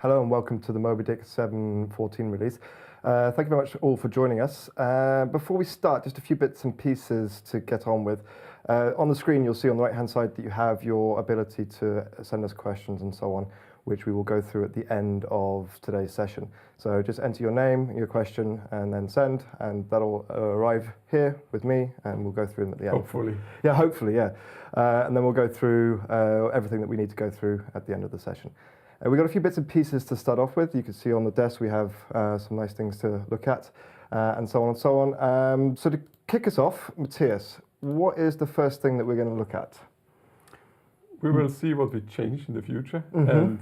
Hello and welcome to the mobydick 7.14 release. Thank you very much all for joining us. Before we start, just a few bits and pieces to get on with. On the screen you'll see on the right hand side that you have your ability to send us questions and so on, which we will go through at the end of today's session. So just enter your name, your question, and then send, and that'll arrive here with me, and we'll go through them at the end. Hopefully. Yeah, hopefully, yeah. And then we'll go through everything that we need to go through at the end of the session. We've got a few bits and pieces to start off with. You can see on the desk we have some nice things to look at, and so on and so on. So to kick us off, Matthias, what is the first thing that we're going to look at? We will see what we change in the future, and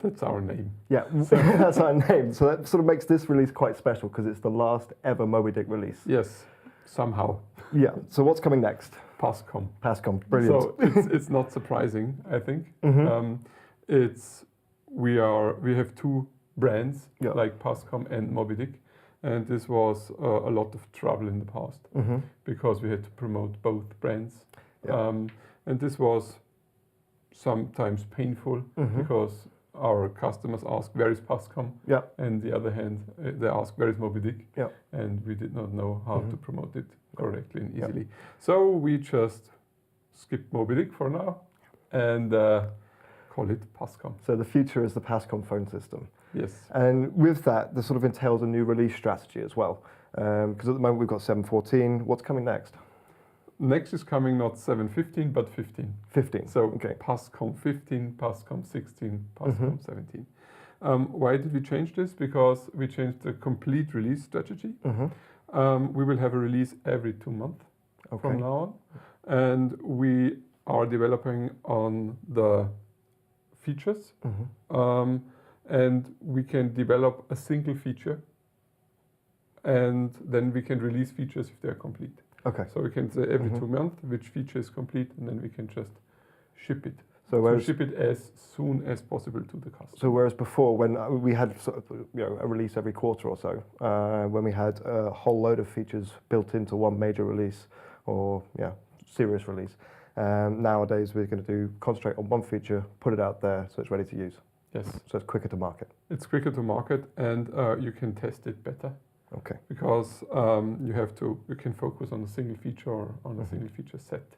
that's our name. Yeah, so that's our name. So that sort of makes this release quite special because it's the last ever mobydick release. Yes, somehow. Yeah, so what's coming next? Pascom. Pascom, brilliant. So it's not surprising, I think. We have two brands, like Pascom and mobydick, and this was a lot of trouble in the past because we had to promote both brands, and this was sometimes painful because our customers ask where is Pascom, and the other hand they ask where is mobydick, and we did not know how to promote it correctly and easily. So we just skipped mobydick for now and call it Pascom. So the future is the Pascom phone system. Yes. And with that, this sort of entails a new release strategy as well. Because at the moment we've got 7.14. What's coming next? Next is coming not 7.15, but 15. 15. So Pascom 15, Pascom 16, Pascom 17. Why did we change this? Because we changed the complete release strategy. We will have a release every 2 months from now on. And we are developing on the features, and we can develop a single feature, and then we can release features if they're complete. So we can say every 2 months which feature is complete, and then we can just ship it. So ship it as soon as possible to the customer. So whereas before, when we had sort of, a release every quarter or so, when we had a whole load of features built into one major release or serious release, nowadays we're going to concentrate on one feature, put it out there so it's ready to use. Yes. So it's quicker to market. It's quicker to market, and you can test it better. Because you can focus on a single feature or on a single feature set.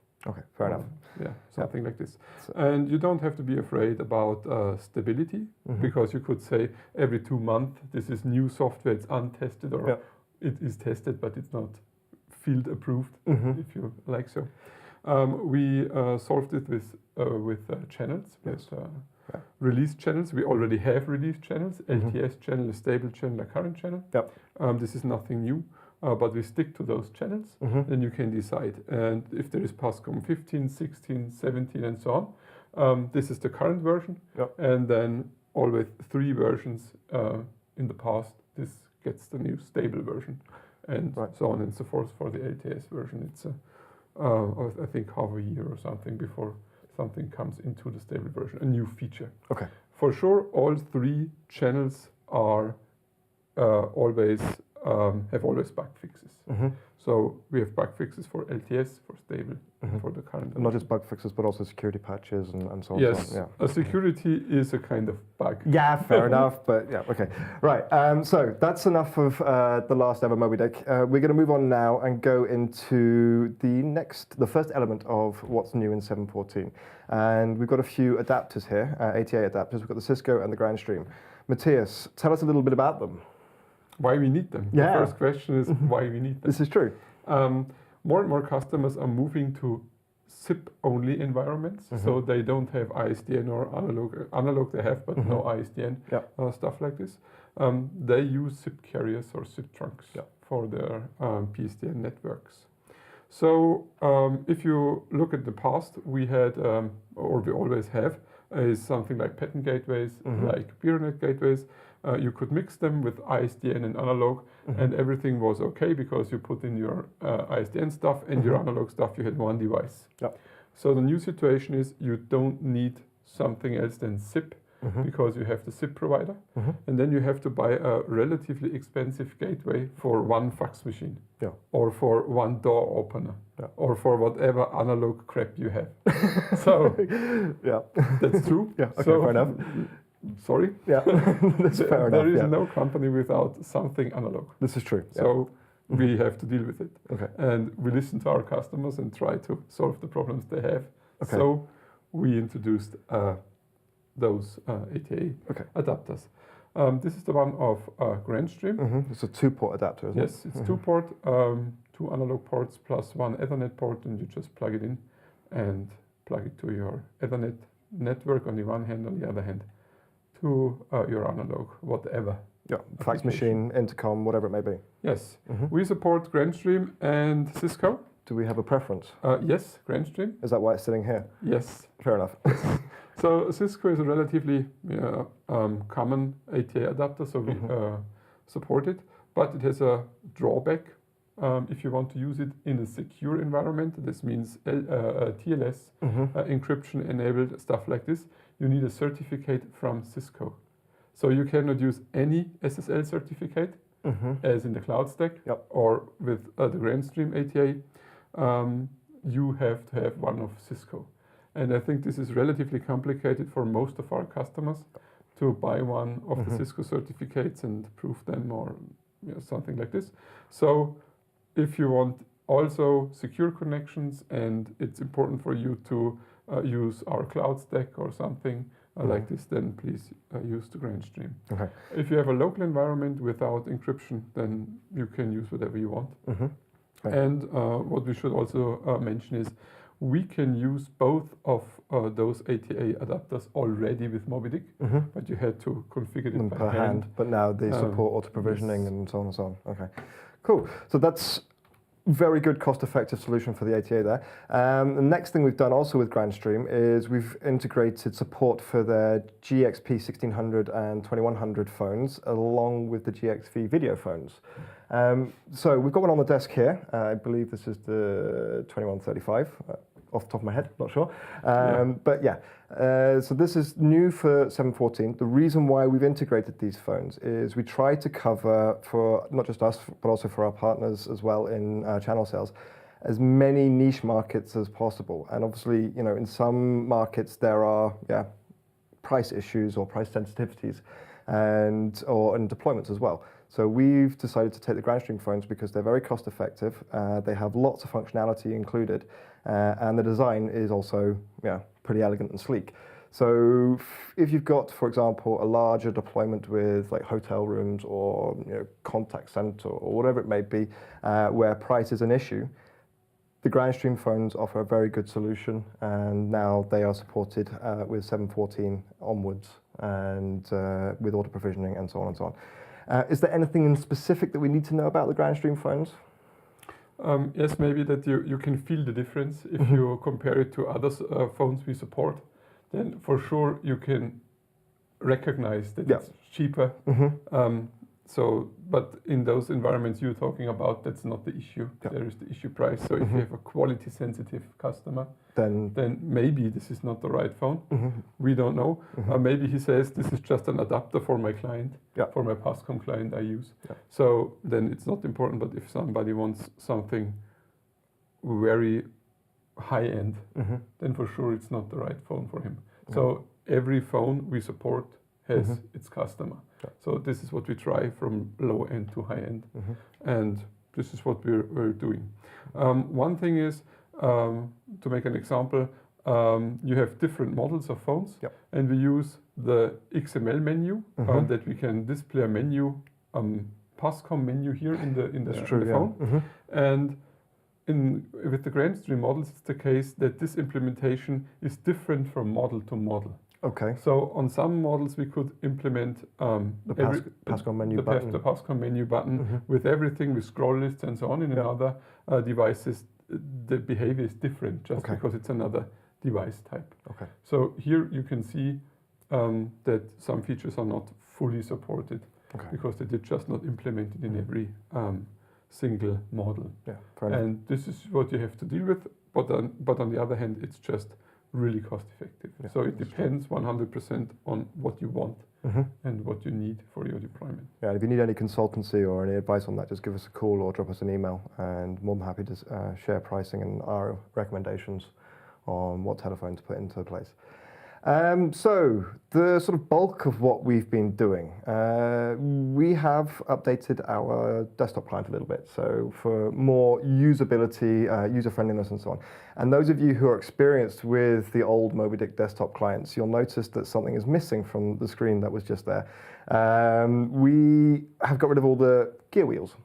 Fair enough. Yeah, something like this. And you don't have to be afraid about stability, because you could say every 2 months this is new software, it's untested, or it is tested but it's not field approved, if you like so. We solved it with channels, with release channels. We already have release channels, LTS channel, a stable channel, a current channel. This is nothing new, but we stick to those channels, then you can decide. And if there is Pascom 15, 16, 17 and so on, this is the current version, and then always 3 versions in the past, this gets the new stable version, and so on and so forth. For the LTS version, it's I think half a year or something before something comes into the stable version, a new feature. For sure, all 3 channels are always have always bug fixes. So we have bug fixes for LTS, for stable, and for the current. And not just bug fixes, but also security patches and so on. Yes, a security is a kind of bug. Yeah, fair enough, but Right, so that's enough of the last ever mobydick. We're going to move on now and go into the first element of what's new in 7.14. And we've got a few adapters here, ATA adapters. We've got the Cisco and the Grandstream. Matthias, tell us a little bit about them. Why we need them. The first question is why we need them. This is true. More and more customers are moving to SIP-only environments, so they don't have ISDN or analog they have, but no ISDN, stuff like this. They use SIP carriers or SIP trunks for their PSTN networks. So if you look at the past, we had, or we always have, is something like pattern gateways, like peernet gateways. You could mix them with ISDN and analog, and everything was okay because you put in your ISDN stuff and your analog stuff, you had one device. So the new situation is you don't need something else than SIP, because you have the SIP provider, and then you have to buy a relatively expensive gateway for one fax machine, or for one door opener, or for whatever analog crap you have. So that's true. Fair enough. sorry. Yeah, that's fair enough. There is yeah. no company without something analog. This is true. So we have to deal with it. Okay. And we listen to our customers and try to solve the problems they have. Okay. So we introduced those ATA adapters. This is the one of Grandstream. It's a 2-port adapter, isn't it? Yes, it's 2-port, 2 analog ports plus 1 Ethernet port, and you just plug it in and plug it to your Ethernet network on the one hand, on the other hand to your analog, whatever. Yeah, fax machine, intercom, whatever it may be. Yes, we support Grandstream and Cisco. Do we have a preference? Yes, Grandstream. Is that why it's sitting here? Yes. Fair enough. So Cisco is a relatively common ATA adapter, so we support it, but it has a drawback. If you want to use it in a secure environment, this means TLS, encryption enabled, stuff like this, you need a certificate from Cisco. So you cannot use any SSL certificate, as in the cloud stack, or with the Grandstream ATA. You have to have one of Cisco. And I think this is relatively complicated for most of our customers to buy one of the Cisco certificates and prove them or something like this. So if you want also secure connections and it's important for you to use our cloud stack or something like this, then please use the Grandstream. Okay. If you have a local environment without encryption, then you can use whatever you want. Okay. And what we should also mention is we can use both of those ATA adapters already with mobydick, but you had to configure it by hand. But now they support auto-provisioning and so on and so on. Okay, cool. So that's very good cost-effective solution for the ATA there. The next thing we've done also with Grandstream is we've integrated support for their GXP 1600 and 2100 phones along with the GXV video phones. So we've got one on the desk here. I believe this is the 2135. Off the top of my head, not sure. But yeah, so this is new for 714. The reason why we've integrated these phones is we try to cover for not just us, but also for our partners as well in channel sales, as many niche markets as possible. And obviously, you know, in some markets there are price issues or price sensitivities and deployments as well. So we've decided to take the Grandstream phones because they're very cost effective. They have lots of functionality included, and the design is also pretty elegant and sleek. So if you've got, for example, a larger deployment with like hotel rooms or contact center or whatever it may be, where price is an issue, the Grandstream phones offer a very good solution, and now they are supported with 714 onwards and with auto provisioning and so on and so on. Is there anything in specific that we need to know about the Grandstream phones? Yes, maybe that you can feel the difference if you compare it to other phones we support. Then for sure you can recognize that it's cheaper. But in those environments you're talking about, that's not the issue. There is the issue price. So if you have a quality sensitive customer, then maybe this is not the right phone. We don't know. Maybe he says this is just an adapter for my client, for my pascom client I use. So then it's not important. But if somebody wants something very high end, then for sure it's not the right phone for him. So every phone we support has its customer. So this is what we try from low end to high end. And this is what we're doing. One thing is, to make an example, you have different models of phones, and we use the XML menu that we can display a menu, pascom menu here in the phone. And with the Grandstream models, it's the case that this implementation is different from model to model. Okay. So on some models we could implement the pascom menu button. The pascom menu button with everything, with scroll lists and so on. In other devices, the behavior is different just because it's another device type. Okay. So here you can see that some features are not fully supported because they did just not implement it in every single model. And this is what you have to deal with. But on the other hand, it's just really cost effective. So it depends 100% on what you want and what you need for your deployment. Yeah, if you need any consultancy or any advice on that, just give us a call or drop us an email, and more than happy to share pricing and our recommendations on what telephone to put into place. So the sort of bulk of what we've been doing, we have updated our desktop client a little bit, so for more usability, user friendliness and so on. And those of you who are experienced with the old mobydick desktop clients, you'll notice that something is missing from the screen that was just there. We have got rid of all the gear wheels,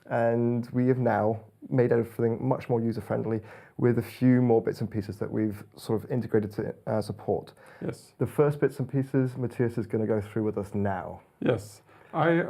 and we have now made everything much more user-friendly with a few more bits and pieces that we've sort of integrated to support. Yes. The first bits and pieces, Matthias is going to go through with us now. Yes. I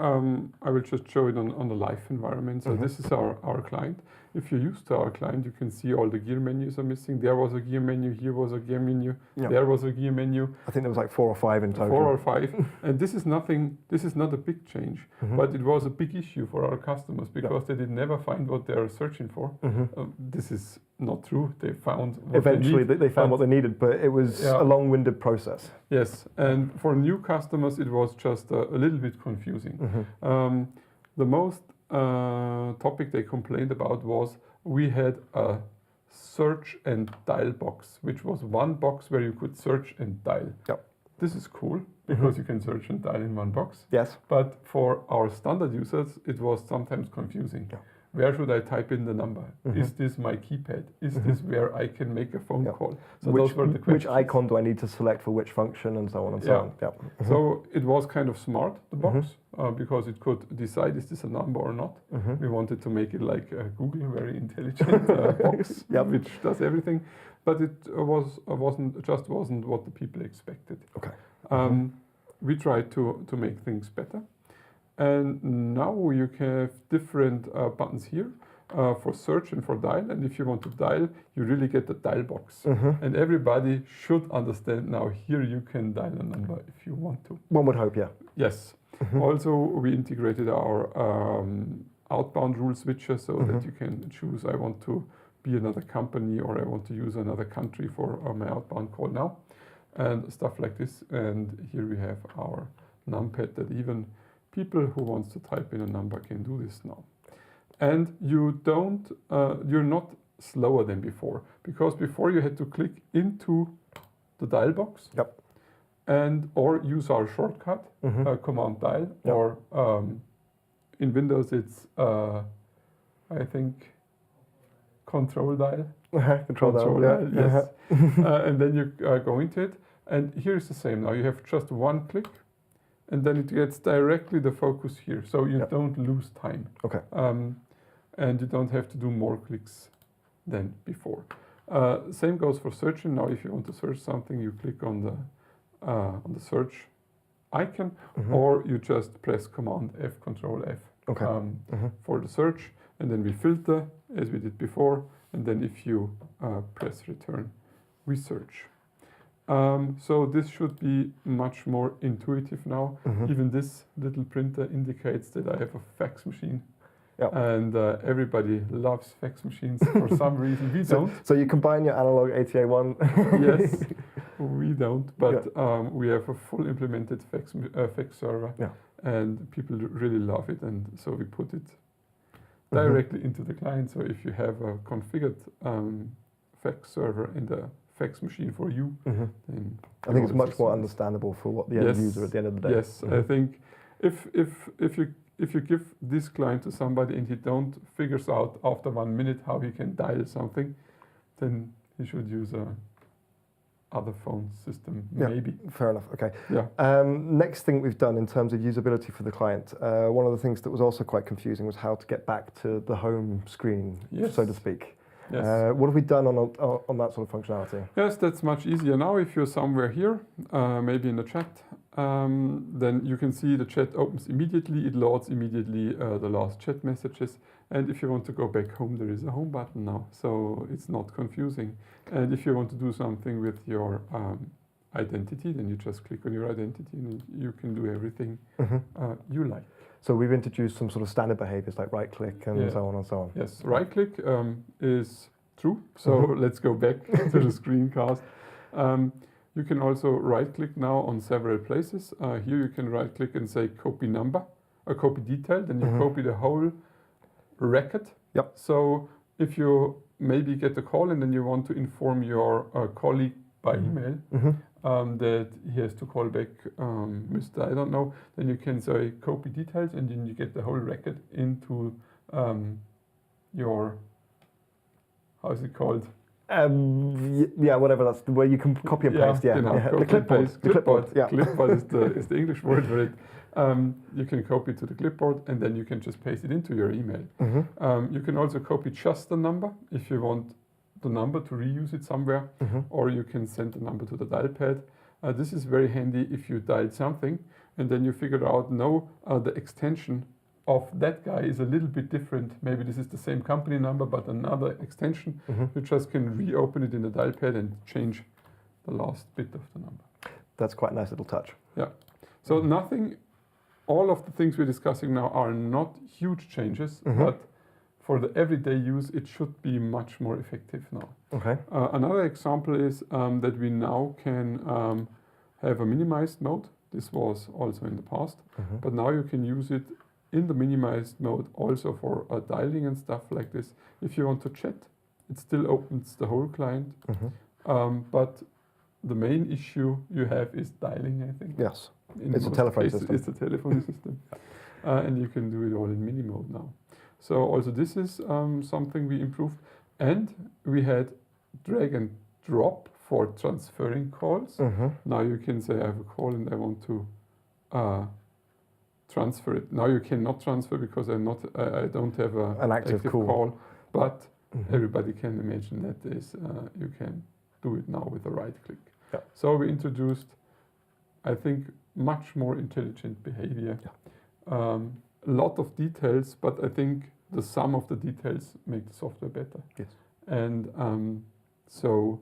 will just show it on the live environment. So this is our client. If you're used to our client, you can see all the gear menus are missing. There was a gear menu, here was a gear menu, there was a gear menu. I think there was like 4 or 5 in total. 4 or 5. And this is nothing, this is not a big change, but it was a big issue for our customers because they did never find what they are searching for. This is not true. They found what eventually they need, they found what they needed, but it was a long-winded process. Yes, and for new customers, it was just a little bit confusing. The most topic they complained about was we had a search and dial box, which was one box where you could search and dial. Yep. This is cool because you can search and dial in one box. Yes. But for our standard users, it was sometimes confusing. Yeah. Where should I type in the number? Is this my keypad? Is this where I can make a phone call? So those were the questions. Which icon do I need to select for which function and so on and so on? Yeah. So it was kind of smart, the box, because it could decide is this a number or not. We wanted to make it like Google, a very intelligent box, which does everything. But it wasn't what the people expected. Okay. We tried to make things better. And now you can have different buttons here for search and for dial. And if you want to dial, you really get the dial box. And everybody should understand now here you can dial a number if you want to. One would hope, yeah. Yes. Also, we integrated our outbound rule switcher so that you can choose I want to be another company or I want to use another country for my outbound call now. And stuff like this. And here we have our numpad that even people who wants to type in a number can do this now. And you don't, you're not slower than before, because before you had to click into the dial box and or use our shortcut, command dial, or in Windows it's, I think, control dial. Control dial, yes. And then you go into it. And here's the same now. You have just one click. And then it gets directly the focus here, so you don't lose time. Okay. And you don't have to do more clicks than before. Same goes for searching. Now, if you want to search something, you click on the search icon, or you just press Command F, Control F for the search, and then we filter as we did before. And then if you press Return, we search. So this should be much more intuitive now. Even this little printer indicates that I have a fax machine. And everybody loves fax machines for some reason. We don't. So you combine your analog ATA1? Yes, we don't. But we have a full implemented fax server. And people really love it. And so we put it directly into the client. So if you have a configured fax server in the fax machine for you, then I think it's much more understandable for what the end user at the end of the day. Yes, I think if you give this client to somebody and he don't figures out after 1 minute how he can dial something, then he should use a other phone system, maybe. Fair enough. Okay. Next thing we've done in terms of usability for the client, one of the things that was also quite confusing was how to get back to the home screen, so to speak. Yes. What have we done on that sort of functionality? Yes, that's much easier now. If you're somewhere here, maybe in the chat, then you can see the chat opens immediately. It loads immediately the last chat messages. And if you want to go back home, there is a home button now. So it's not confusing. And if you want to do something with your identity, then you just click on your identity and you can do everything you like. So we've introduced some sort of standard behaviors like right-click and so on and so on. Yes, right-click is true. So let's go back to the screencast. You can also right-click now on several places. Here you can right-click and say copy number, or copy detail. Then you copy the whole record. So if you maybe get a call and then you want to inform your colleague by email, that he has to call back Mr. I don't know, then you can say copy details and then you get the whole record into your, how is it called? Yeah, whatever, that's where you can copy and paste. Yeah, the clipboard. The clipboard. Yeah. Clipboard is the English word for it. You can copy to the clipboard and then you can just paste it into your email. You can also copy just the number if you want the number to reuse it somewhere, or you can send the number to the dial pad. This is very handy if you dialed something and then you figure out, no, the extension of that guy is a little bit different. Maybe this is the same company number, but another extension. You just can reopen it in the dial pad and change the last bit of the number. That's quite a nice little touch. Yeah. So nothing, all of the things we're discussing now are not huge changes, but for the everyday use, it should be much more effective now. Okay. Another example is that we now can have a minimized mode. This was also in the past, but now you can use it in the minimized mode also for dialing and stuff like this. If you want to chat, it still opens the whole client. But the main issue you have is dialing, I think. Yes, it's a telephone system. It's a telephone system. And you can do it all in mini mode now. So also this is something we improved. And we had drag and drop for transferring calls. Now you can say I have a call and I want to transfer it. Now you cannot transfer because I don't have an active call, but everybody can imagine that is you can do it now with a right click. Yeah. So we introduced, I think, much more intelligent behavior. A lot of details, but I think the sum of the details make the software better. Yes. And so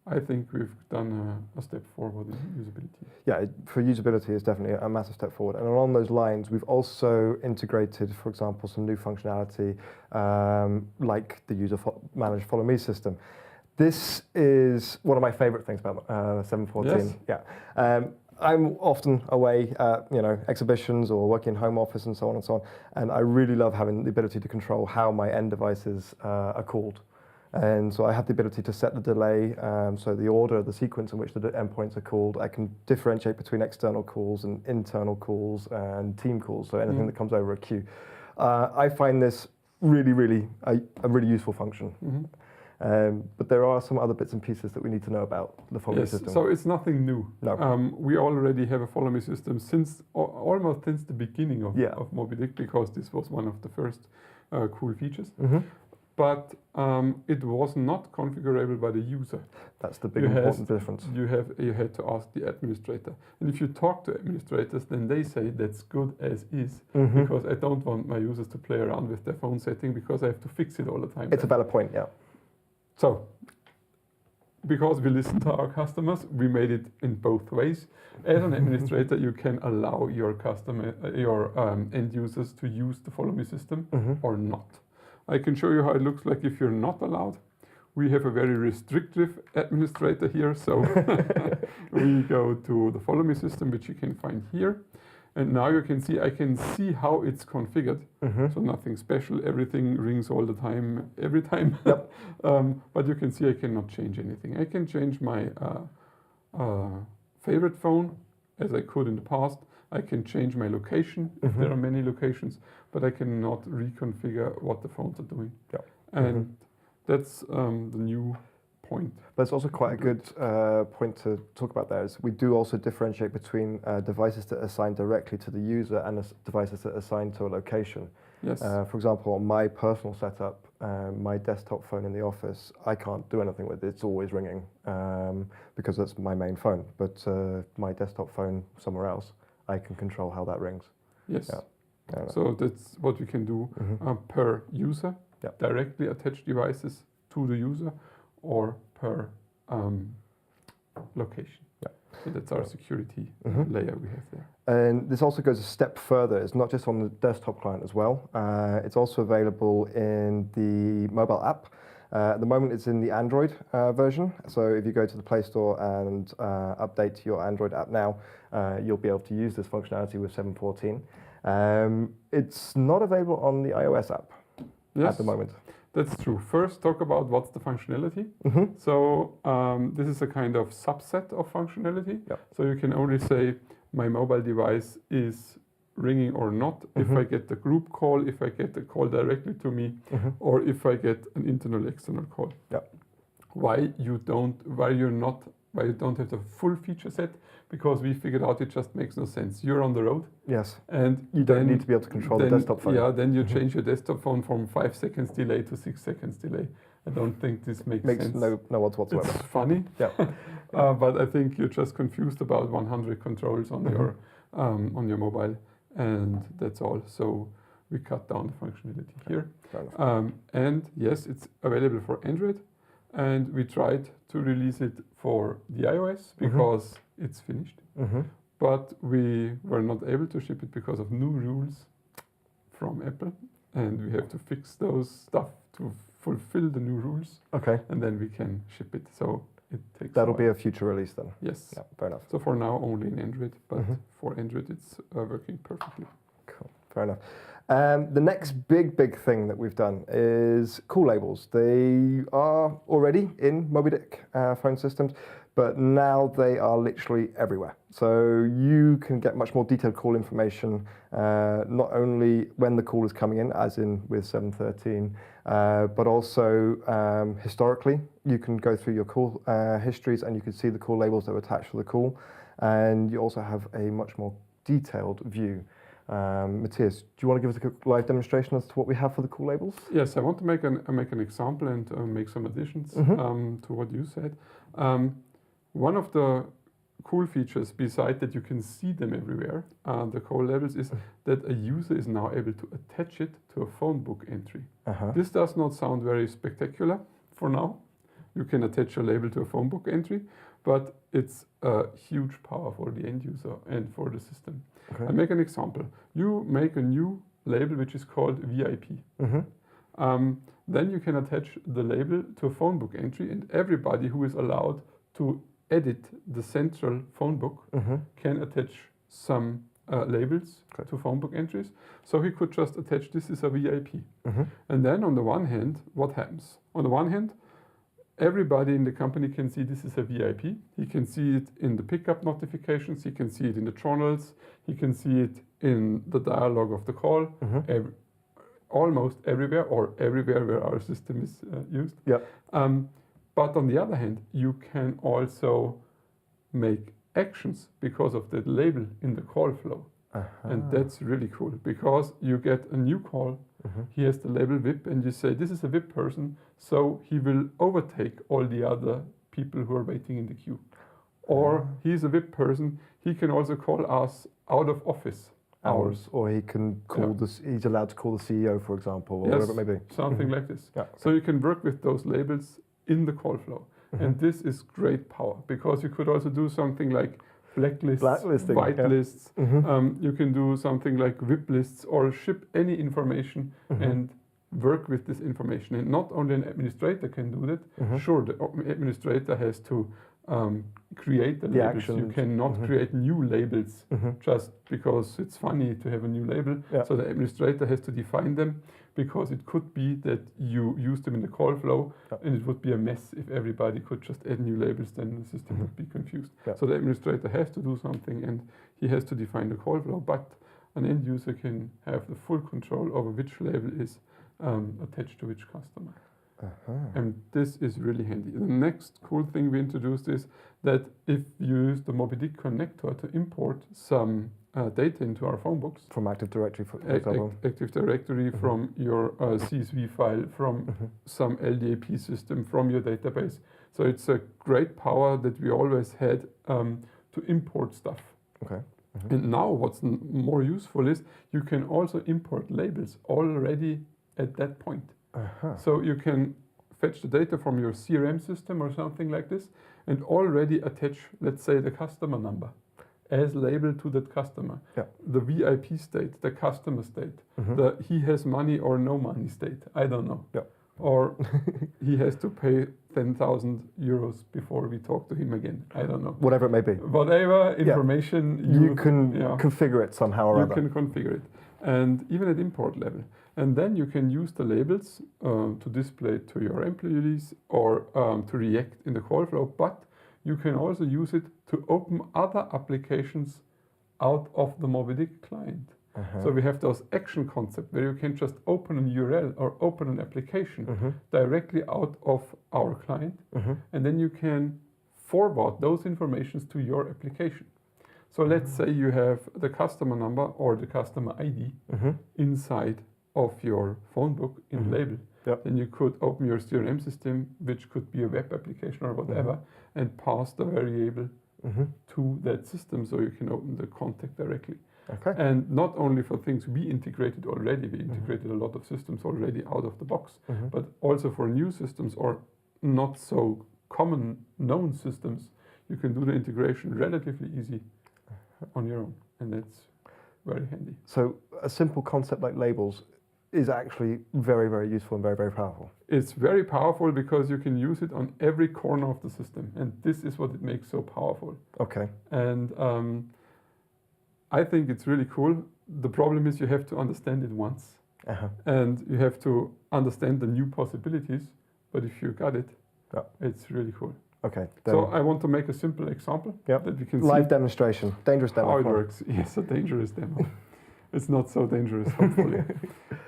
I think we've done a step forward in usability. Yeah, for usability, it's definitely a massive step forward. And along those lines, we've also integrated, for example, some new functionality like the user-managed FollowMe system. This is one of my favorite things about 7.14. Yes. Yeah. I'm often away at exhibitions or working in home office and so on and so on, and I really love having the ability to control how my end devices are called. And so I have the ability to set the delay, so the order, the sequence in which the endpoints are called. I can differentiate between external calls and internal calls and team calls, so anything that comes over a queue. I find this really a really useful function. But there are some other bits and pieces that we need to know about the FollowMe system. So it's nothing new. No. We already have a FollowMe system since almost since the beginning of mobydick, because this was one of the first cool features. But it was not configurable by the user. That's the big important difference. You had to ask the administrator. And if you talk to administrators, then they say that's good as is, because I don't want my users to play around with their phone setting because I have to fix it all the time. It's a valid point, yeah. So, because we listen to our customers, we made it in both ways. As an administrator, you can allow your end users to use the FollowMe system or not. I can show you how it looks like if you're not allowed. We have a very restrictive administrator here, so we go to the FollowMe system, which you can find here. And now you can see, I can see how it's configured. So nothing special, everything rings all the time, every time. Yep. But you can see I cannot change anything. I can change my favorite phone, as I could in the past. I can change my location, if there are many locations, but I cannot reconfigure what the phones are doing. Yep. And that's the new point. But it's also quite a good point to talk about there, is we do also differentiate between devices that are assigned directly to the user and devices that are assigned to a location. Yes. For example, on my personal setup, my desktop phone in the office, I can't do anything with it. It's always ringing because that's my main phone. But my desktop phone somewhere else, I can control how that rings. Yes. Yeah. So that's what you can do per user, directly attach devices to the user, or per location. Yeah. So that's our security layer we have there. And this also goes a step further. It's not just on the desktop client as well. It's also available in the mobile app. At the moment, it's in the Android version. So if you go to the Play Store and update your Android app now, you'll be able to use this functionality with 7.14. It's not available on the iOS app at the moment. That's true. First, talk about what's the functionality. So this is a kind of subset of functionality. Yep. So you can only say my mobile device is ringing or not if I get the group call, if I get the call directly to me, or if I get an internal external call. Yep. Why you don't have the full feature set? Because we figured out it just makes no sense. You're on the road. Yes. And you don't need to be able to control the desktop phone. Yeah, then you change your desktop phone from 5 seconds delay to 6 seconds delay. I don't think this makes sense. no odds whatsoever. It's funny. Yeah. But I think you're just confused about 100 controls on your mobile, and that's all. So we cut down the functionality here. And yes, it's available for Android. And we tried to release it for the iOS because it's finished. But we were not able to ship it because of new rules from Apple. And we have to fix those stuff to fulfill the new rules. Okay. And then we can ship it. So it takes That'll be a future release then? Yes. Yeah, fair enough. So for now, only in Android. But for Android, it's working perfectly. Cool. Fair enough. The next big thing that we've done is call labels. They are already in mobydick phone systems, but now they are literally everywhere. So you can get much more detailed call information, not only when the call is coming in, as in with 713, but also historically. You can go through your call histories and you can see the call labels that were attached to the call. And you also have a much more detailed view. Matthias, do you want to give us a quick live demonstration as to what we have for the call labels? Yes, I want to make an example and make some additions to what you said. One of the cool features, besides that you can see them everywhere, the call labels, is that a user is now able to attach it to a phone book entry. This does not sound very spectacular for now. You can attach a label to a phone book entry, but it's a huge power for the end user and for the system. I make an example. You make a new label which is called VIP. Then you can attach the label to a phone book entry, and everybody who is allowed to edit the central phone book can attach some labels to phone book entries. So he could just attach this is a VIP. And then on the one hand, what happens? On the one hand, everybody in the company can see this is a VIP. He can see it in the pickup notifications. He can see it in the journals. He can see it in the dialogue of the call. Almost everywhere, or everywhere where our system is used. Yeah. But on the other hand, you can also make actions because of that label in the call flow. And that's really cool because you get a new call. He has the label VIP, and you say, this is a VIP person, so he will overtake all the other people who are waiting in the queue. Or he's a VIP person, he can also call us out of office hours. Or he can call he's allowed to call the CEO, for example, or whatever it may be. Something like this. So you can work with those labels in the call flow. And this is great power because you could also do something like blacklists, whitelists. You can do something like VIP lists or ship any information and work with this information. And not only an administrator can do that. Sure, the administrator has to create the labels. Actions. You cannot create new labels just because it's funny to have a new label. So the administrator has to define them, because it could be that you use them in the call flow and it would be a mess if everybody could just add new labels, then the system would be confused. So the administrator has to do something and he has to define the call flow, but an end user can have the full control over which label is attached to which customer. And this is really handy. The next cool thing we introduced is that if you use the mobydick connector to import some data into our phone books. From Active Directory, for example. Active Directory, from your CSV file, from some LDAP system, from your database. So it's a great power that we always had to import stuff. And now what's more useful is you can also import labels already at that point. So you can fetch the data from your CRM system or something like this and already attach, let's say, the customer number as label to that customer. The VIP state, the customer state, the he has money or no money state, I don't know. Or he has to pay 10,000 euros before we talk to him again, I don't know. Whatever it may be. Whatever information you can configure it somehow or other. You can configure it. And even at import level. And then you can use the labels to display to your employees or to react in the call flow, but you can also use it to open other applications out of the mobydick client. So we have those action concept where you can just open an URL or open an application directly out of our client, and then you can forward those informations to your application. So let's say you have the customer number or the customer ID inside of your phone book in label. Then you could open your CRM system, which could be a web application or whatever, and pass the variable to that system so you can open the contact directly. And not only for things we integrated already, we integrated a lot of systems already out of the box, but also for new systems or not so common known systems, you can do the integration relatively easy on your own, and that's very handy. So a simple concept like labels is actually very, very useful and very, very powerful. It's very powerful because you can use it on every corner of the system, and this is what it makes so powerful. And I think it's really cool. The problem is you have to understand it once, and you have to understand the new possibilities, but if you got it, it's really cool. So I want to make a simple example that we can see. Live demonstration, dangerous demo. How it works. Yes, a dangerous demo. It's not so dangerous, hopefully.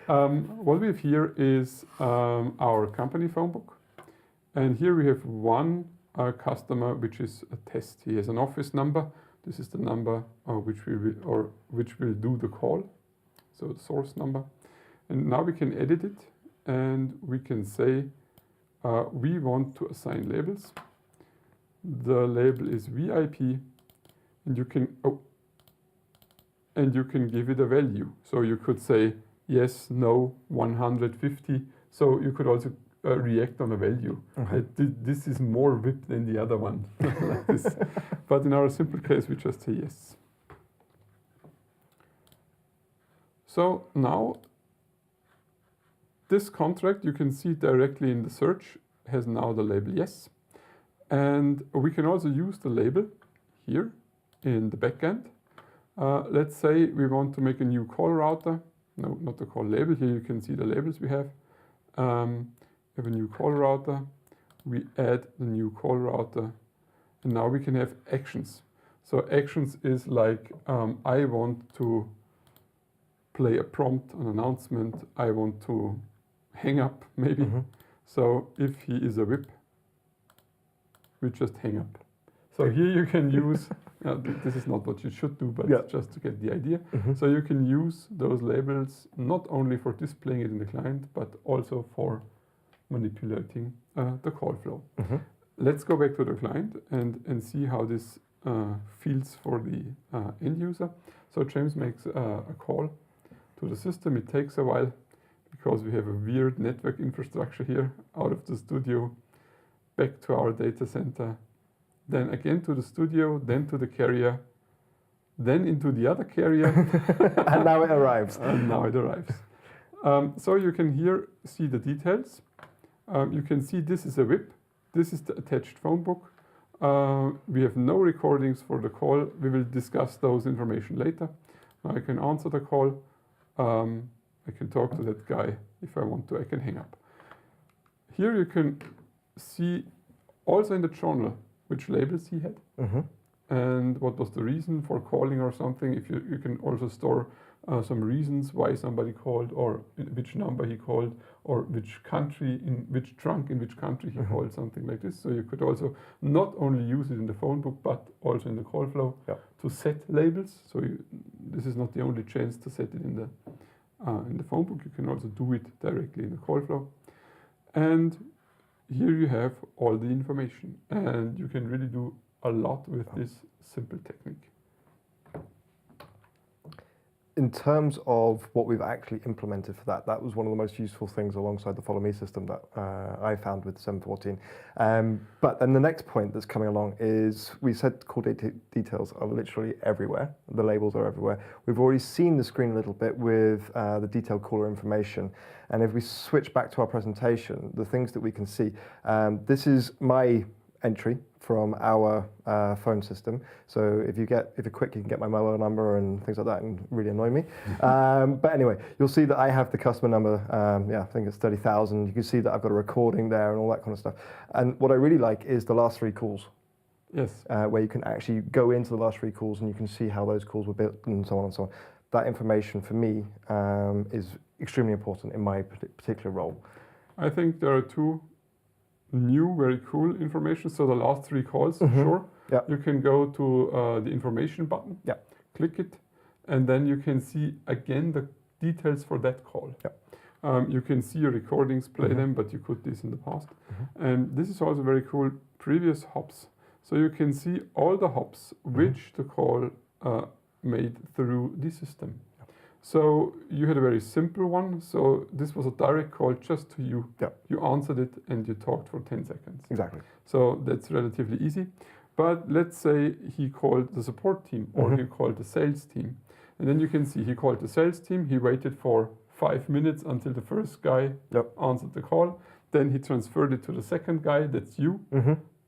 What we have here is our company phone book. And here we have one customer, which is a test. He has an office number. This is the number which will do the call. So the source number. And now we can edit it, and we can say we want to assign labels. The label is VIP, and you can give it a value. So you could say yes, no, 150. So you could also react on a value. This is more VIP than the other one. Like this. But in our simple case, we just say yes. So now this contract, you can see directly in the search, has now the label yes. And we can also use the label here in the backend. Let's say we want to make a new call router. No, not the call label. Here you can see the labels we have. We have a new call router. We add the new call router. And now we can have actions. So actions is like, I want to play a prompt, an announcement. I want to hang up, maybe. So if he is a VIP, we just hang up. So here you can use, this is not what you should do, but just to get the idea. So you can use those labels not only for displaying it in the client, but also for manipulating the call flow. Let's go back to the client and see how this feels for the end user. So James makes a call to the system. It takes a while because we have a weird network infrastructure here out of the studio, back to our data center, then again to the studio, then to the carrier, then into the other carrier. And now it arrives. And now it arrives. So you can here see the details. You can see this is a VIP. This is the attached phone book. We have no recordings for the call. We will discuss those information later. Now I can answer the call. I can talk to that guy. If I want to, I can hang up. Here you can see also in the journal which labels he had and what was the reason for calling or something. If you can also store some reasons why somebody called, or which number he called, or which country, in which trunk, in which country he called, something like this. So you could also not only use it in the phone book, but also in the call flow to set labels. So this is not the only chance to set it in the phone book. You can also do it directly in the call flow. And here you have all the information, and you can really do a lot with this simple technique. In terms of what we've actually implemented for that, that was one of the most useful things alongside the FollowMe system that I found with 7.14. But then the next point that's coming along is, we said call details are literally everywhere. The labels are everywhere. We've already seen the screen a little bit with the detailed caller information. And if we switch back to our presentation, the things that we can see, this is my entry from our phone system. So if you're quick, you can get my mobile number and things like that, and really annoy me. But anyway, you'll see that I have the customer number. I think it's 30,000. You can see that I've got a recording there and all that kind of stuff. And what I really like is the last 3 calls. Yes. Where you can actually go into the last 3 calls and you can see how those calls were built and so on and so on. That information for me is extremely important in my particular role. I think there are 2 new, very cool information. So the last 3 calls, sure. Yeah. You can go to the information button, click it, and then you can see again the details for that call. Yeah. You can see your recordings, play them, but you could this in the past. And this is also very cool, previous hops. So you can see all the hops which the call made through the system. So you had a very simple one. So this was a direct call just to you. Yeah. You answered it and you talked for 10 seconds. Exactly. So that's relatively easy. But let's say he called the support team or he called the sales team. And then you can see he called the sales team. He waited for 5 minutes until the first guy answered the call. Then he transferred it to the second guy. That's you.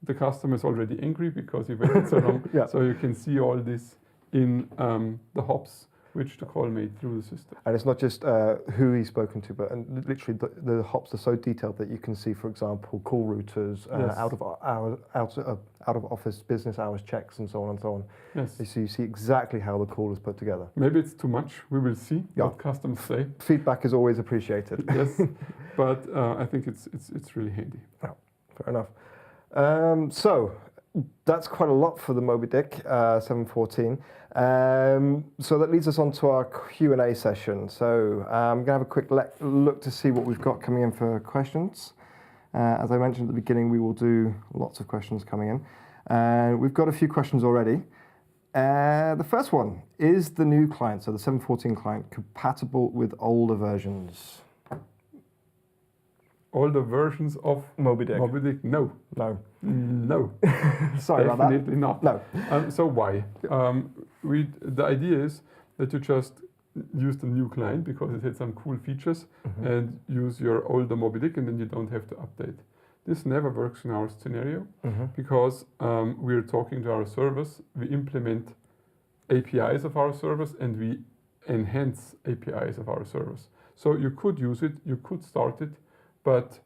The customer is already angry because he waited so long. So you can see all this in the hops which the call made through the system. And it's not just who he's spoken to, but literally the hops are so detailed that you can see, for example, call routers, out of office business hours checks, and so on and so on. Yes. So you see exactly how the call is put together. Maybe it's too much. We will see what customers say. Feedback is always appreciated. Yes, but I think it's really handy. Oh, fair enough. So that's quite a lot for the mobydick 714. So that leads us on to our Q&A session. So I'm going to have a quick look to see what we've got coming in for questions. As I mentioned at the beginning, we will do lots of questions coming in. We've got a few questions already. The first one, is the new client, so the 714 client, compatible with older versions? Older versions of mobydick? No. Sorry about that. Definitely not. No. So why? The idea is that you just use the new client because it had some cool features and use your older mobydick, and then you don't have to update. This never works in our scenario because we're talking to our servers, we implement APIs of our servers, and we enhance APIs of our servers. So you could use it, you could start it, but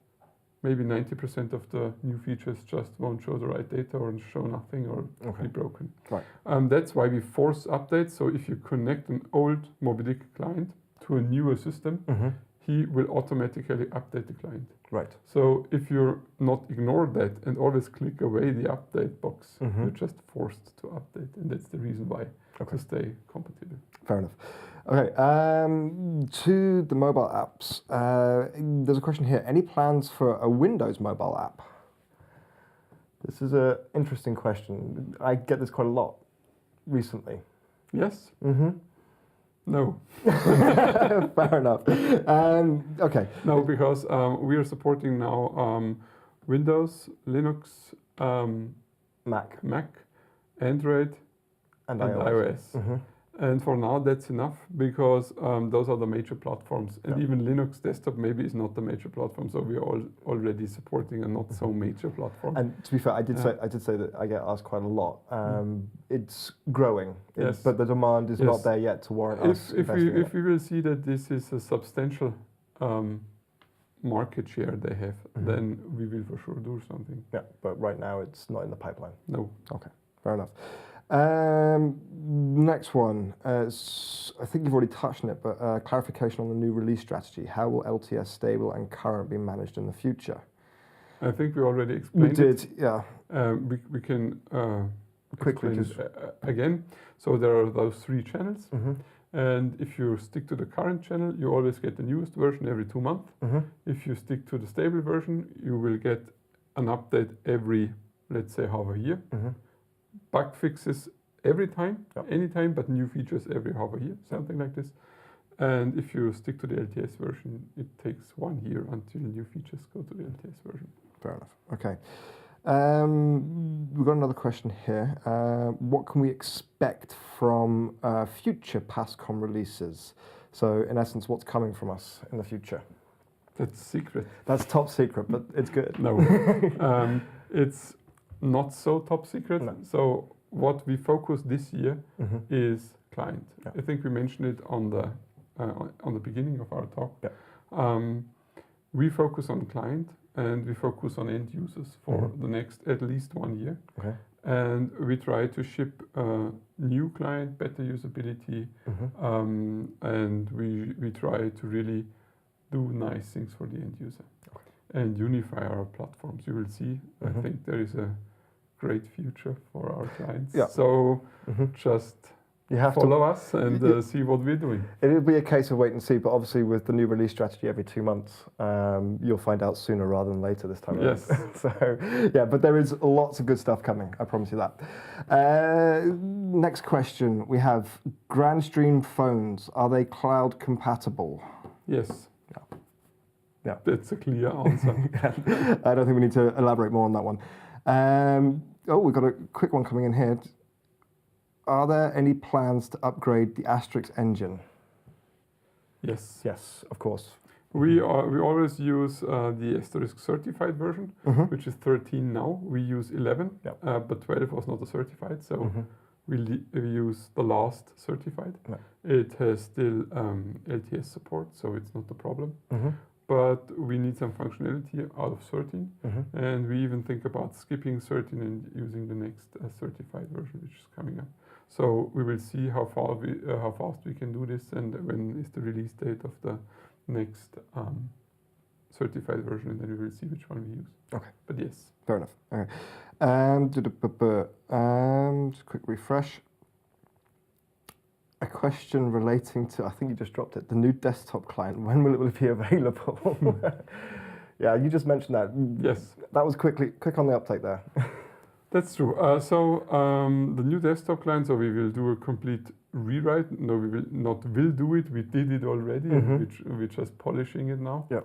maybe 90% of the new features just won't show the right data or show nothing or be broken. Right. That's why we force updates. So if you connect an old mobydick client to a newer system, he will automatically update the client. Right. So if you're not ignore that and always click away the update box, you're just forced to update, and that's the reason why to stay compatible. Fair enough. Okay, to the mobile apps. There's a question here. Any plans for a Windows mobile app? This is an interesting question. I get this quite a lot recently. Yes. No. Fair enough. Okay. No, because we are supporting now Windows, Linux, Mac, Android, and iOS. And for now, that's enough because those are the major platforms. And even Linux desktop maybe is not the major platform, so we are already supporting a not so major platform. And to be fair, I did say that I get asked quite a lot. It's growing, but the demand is not there yet to warrant us. If we will see that this is a substantial market share they have, then we will for sure do something. Yeah, but right now it's not in the pipeline. No. Okay, fair enough. Next one, I think you've already touched on it, but clarification on the new release strategy. How will LTS stable and current be managed in the future? I think we already explained it. We did, yeah. We can quickly just again. So there are those 3 channels, and if you stick to the current channel, you always get the newest version every 2 months. If you stick to the stable version, you will get an update every, let's say, half a year. Bug fixes every time, anytime, but new features every half a year, something like this. And if you stick to the LTS version, it takes 1 year until new features go to the LTS version. Fair enough. Okay. We've got another question here. What can we expect from future pascom releases? So, in essence, what's coming from us in the future? That's secret. That's top secret, but it's good. No. It's not so top secret. No. So what we focus this year is client. Yeah. I think we mentioned it on the beginning of our talk. Yeah. We focus on client and we focus on end users for the next at least 1 year. Okay. And we try to ship new client, better usability, and we try to really do nice things for the end user and unify our platforms. You will see, I think there is a great future for our clients. Yeah. So just You have follow us and see what we're doing. It'll be a case of wait and see, but obviously with the new release strategy every 2 months, you'll find out sooner rather than later this time. Yes. So, yeah, but there is lots of good stuff coming, I promise you that. Next question, we have Grandstream phones. Are they cloud compatible? Yes. Yeah. That's a clear answer. I don't think we need to elaborate more on that one. We've got a quick one coming in here. Are there any plans to upgrade the Asterisk engine? Yes. Yes, of course. We always use the Asterisk certified version, which is 13 now. We use 11, but 12 was not a certified, so we use the last certified. It has still LTS support, so it's not a problem. But we need some functionality out of 13, and we even think about skipping 13 and using the next certified version, which is coming up. So we will see how fast we can do this, and when is the release date of the next certified version, and then we will see which one we use. Okay. But yes. Fair enough. Okay. Just a quick refresh. A question relating to, I think you just dropped it, the new desktop client. When will it be available? Yeah, you just mentioned that. Yes. That was quick on the uptake there. That's true. The new desktop client, so we will do a complete rewrite. No, we will do it. We did it already. We're just polishing it now. Yeah.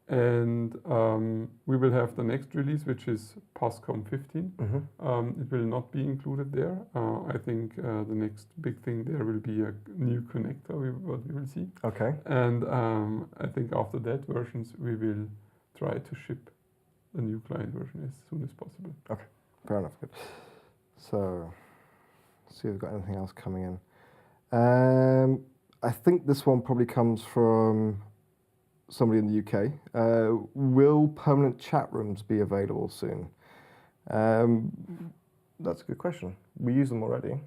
We will have the next release, which is pascom 15. It will not be included there. I think the next big thing there will be a new connector, what we will see. Okay. And I think after that versions, we will try to ship the new client version as soon as possible. Okay, fair enough. Good. So, let's see if we've got anything else coming in. I think this one probably comes from somebody in the UK. Will permanent chat rooms be available soon? That's a good question. We use them already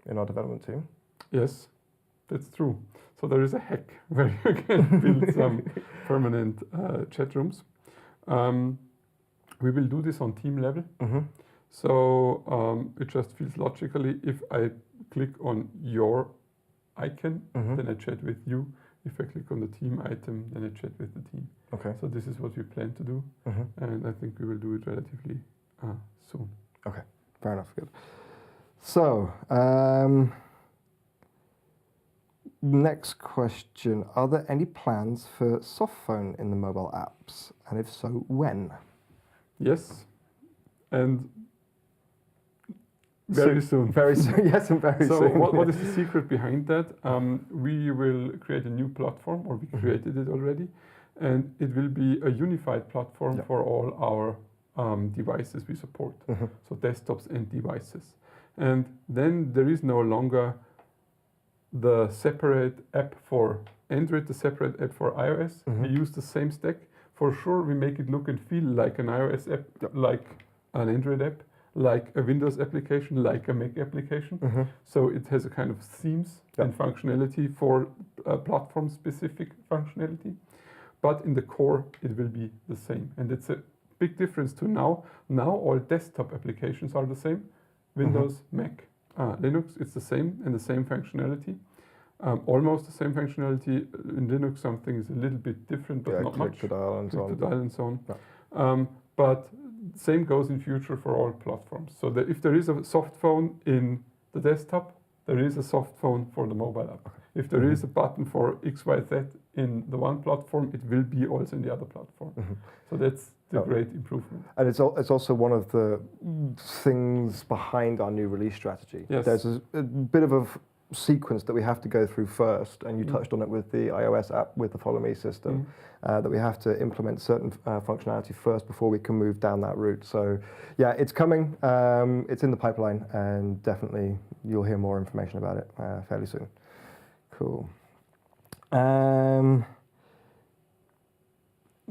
in our development team. Yes, that's true. So there is a hack where you can build some permanent chat rooms. We will do this on team level. So it just feels logically, if I click on your icon, then I chat with you. If I click on the team item, then I chat with the team. Okay. So this is what we plan to do, and I think we will do it relatively soon. Okay, fair enough. Good. So, next question. Are there any plans for soft phone in the mobile apps? And if so, when? Yes, and very soon. Very soon, yes, and very so soon. So what is the secret behind that? We will create a new platform, or we created it already, and it will be a unified platform for all our devices we support, so desktops and devices. And then there is no longer the separate app for Android, the separate app for iOS. We use the same stack. For sure, we make it look and feel like an iOS app, like an Android app, like a Windows application, like a Mac application. So it has a kind of themes and functionality for platform-specific functionality. But in the core, it will be the same. And it's a big difference to now. Now all desktop applications are the same. Windows, Mac, Linux, it's the same and the same functionality. Almost the same functionality. In Linux, something is a little bit different, but not much. Click to dial and so on. Click to dial and so on. But same goes in future for all platforms. So that if there is a soft phone in the desktop, there is a soft phone for the mobile app. If there is a button for XYZ in the one platform, it will be also in the other platform. So that's the great improvement. And it's also one of the things behind our new release strategy. Yes. There's a bit of sequence that we have to go through first, and you touched on it with the iOS app with the FollowMe system, that we have to implement certain functionality first before we can move down that route. So yeah, it's coming, it's in the pipeline, and definitely you'll hear more information about it fairly soon. Cool.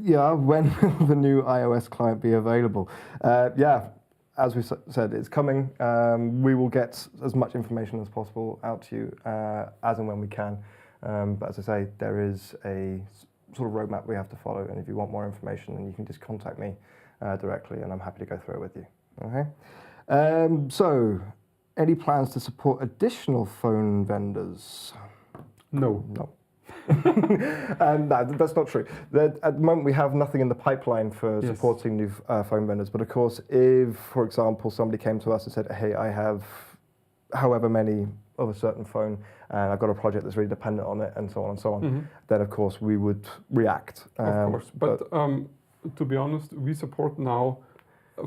Yeah, when will the new iOS client be available? Yeah, as we said, it's coming. We will get as much information as possible out to you as and when we can. But as I say, there is a sort of roadmap we have to follow, and if you want more information, then you can just contact me directly, and I'm happy to go through it with you. Okay. So, any plans to support additional phone vendors? No. No. No, that's not true. At the moment, we have nothing in the pipeline for supporting new phone vendors. But of course, if, for example, somebody came to us and said, hey, I have however many of a certain phone, and I've got a project that's really dependent on it, and so on and so on, then of course we would react. Of course. But to be honest, we support now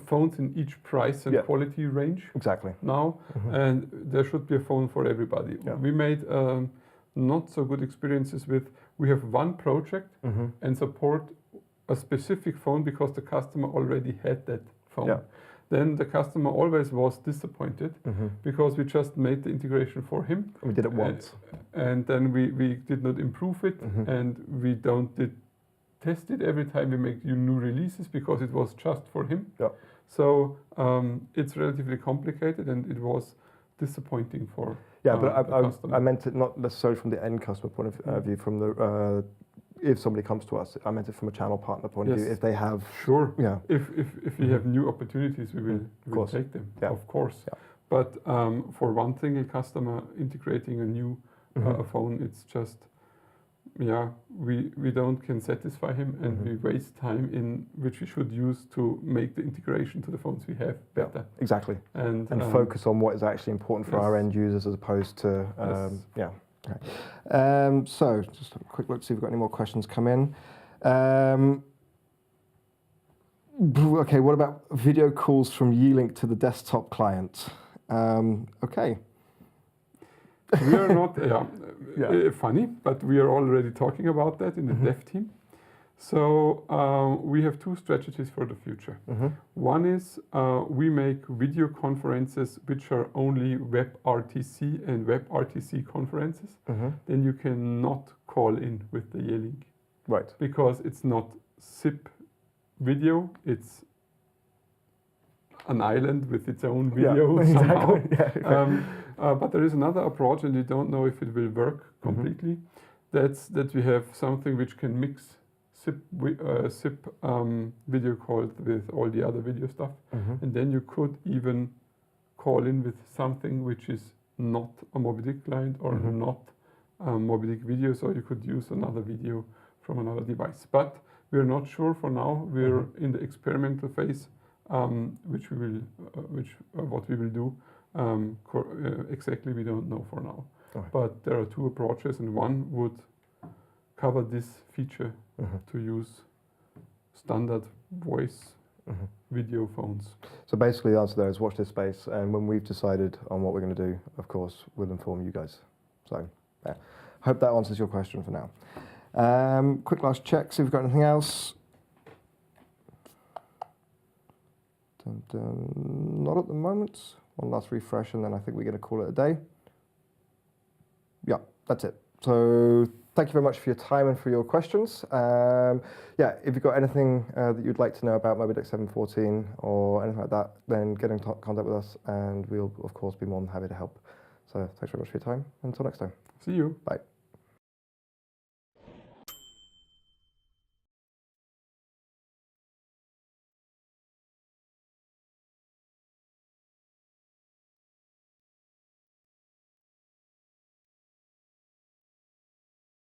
phones in each price and quality range. Exactly. Now, and there should be a phone for everybody. Yeah. We made not so good experiences with, we have one project and support a specific phone because the customer already had that phone. Yeah. Then the customer always was disappointed because we just made the integration for him. We did it once. And then we did not improve it, and we did test it every time we make new releases because it was just for him. Yeah. So it's relatively complicated, and it was disappointing for but I meant it not necessarily from the end customer point of view, from the if somebody comes to us. I meant it from a channel partner point of view. If they have if we have new opportunities, we will take them, of course. Yeah. But for one single customer integrating a new phone, it's just we can satisfy him, and we waste time in which we should use to make the integration to the phones we have better. Yeah, exactly. And focus on what is actually important for our end users as opposed to Okay. So just have a quick look, see if we've got any more questions come in. Okay, what about video calls from Yealink to the desktop client? Okay. We are not funny, but we are already talking about that in the dev team. So we have two strategies for the future. One is we make video conferences which are only WebRTC and WebRTC conferences. Then you cannot call in with the Yealink. Right. Because it's not SIP video, it's an island with its own video somehow. Exactly. But there is another approach, and you don't know if it will work completely. That's that we have something which can mix SIP video calls with all the other video stuff. And then you could even call in with something which is not a mobydick client or not mobydick video, so you could use another video from another device. But we're not sure for now. We're in the experimental phase, what we will do. Exactly, we don't know for now. But there are two approaches, and one would cover this feature to use standard voice video phones. So basically the answer there is watch this space, and when we've decided on what we're going to do, of course, we'll inform you guys. So yeah, hope that answers your question for now. Quick last check, see if we've got anything else. Not at the moment. One last refresh, and then I think we're going to call it a day. Yeah, that's it. So thank you very much for your time and for your questions. Yeah, if you've got anything that you'd like to know about mobydick 7.14 or anything like that, then get in contact with us, and we'll, of course, be more than happy to help. So thanks very much for your time. Until next time. See you. Bye.